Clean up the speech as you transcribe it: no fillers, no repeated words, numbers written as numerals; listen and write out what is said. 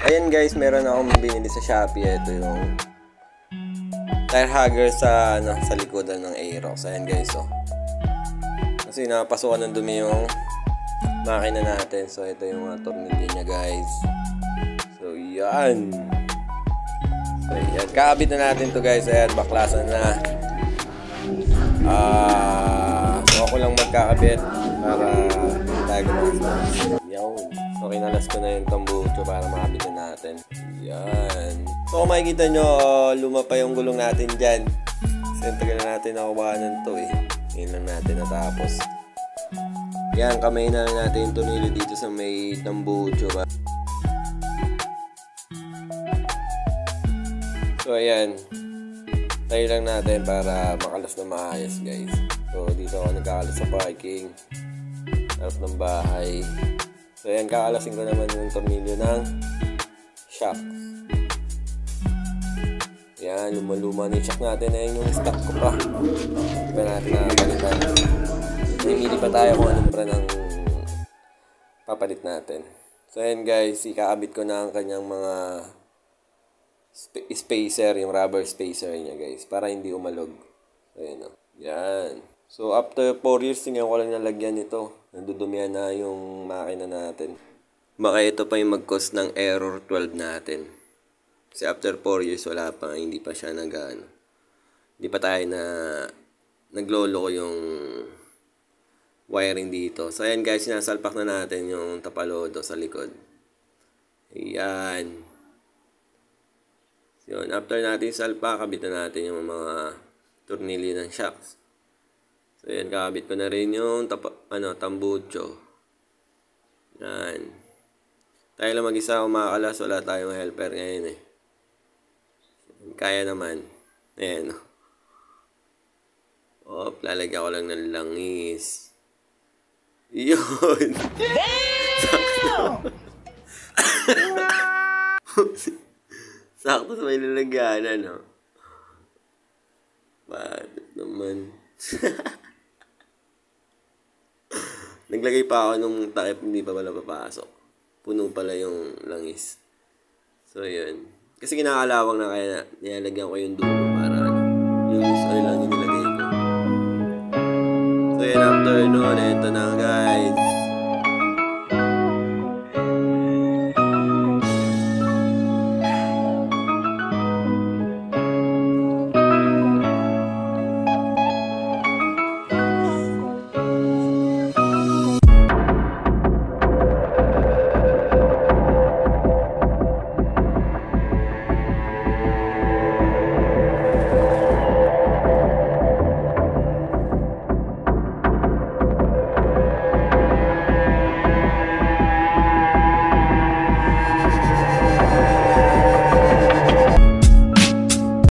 Ayan guys, meron akong binili sa Shopee. Ito yung tire hugger sa likodan ng Aerox. Ayan guys, oh. Kasi napasukan ng dumi yung makina natin. So ito yung mga tornilyo niya guys. So yan. So yan, kakabit na natin to guys. Ayan, baklasan na. So ako lang magkakabit para tago na. Yan. So kinalas ko na yung tambucho para makabit na natin. Yan. So kung makikita nyo, luma pa yung gulong natin dyan. Sentagal na natin nakubahanan to eh. Ngayon lang natin natapos. Yan, kamay na natin yung tornilyo dito sa may tambucho ba. So ayan. Tayo lang natin para makalas na maayos guys. So dito ako nagkakalas sa parking. Harap ng bahay. So ayan, kakalasin ko naman yung tornilyo ng shock. Yan, luma-luma na yung shock natin. Ayan yung stock ko pa. Iba natin nakapalitan. Namili pa tayo kung anong brand ng papalit natin. So ayan guys, ikakabit ko na ang kanyang mga spacer, yung rubber spacer niya guys, para hindi umalog. Ayan o. Yan. So after 4 years, tingnan ko lang nalagyan ito. Nandudumihan na yung makina natin. Baka ito pa yung mag-cause ng error 12 natin. Kasi after 4 years, wala pa, hindi pa siya hindi pa tayo nagloloko yung wiring dito. So ayan guys, sinasalpak na natin yung tapalodo sa likod. Ayan. So yun, after natin salpak, kabit na natin yung mga tornilyo ng shocks. So ayan, kabit ko na rin yung tambucho. Yan. Tayo lang mag-isa kumakalas, wala tayong helper ngayon eh. Kaya naman. Ayan. Oh, lalagyan ko lang ng langis. Yun. Sakto sa may lalagyanan, no? Bakit naman? Naglagay pa ako nung takip, hindi pa pala papasok. Puno pala yung langis. So, yun. Kasi kinakalawang na kaya nilalagyan ko yung dulo para yung oil lang yung nilagay ko. So, yun, after nun, ito na guys.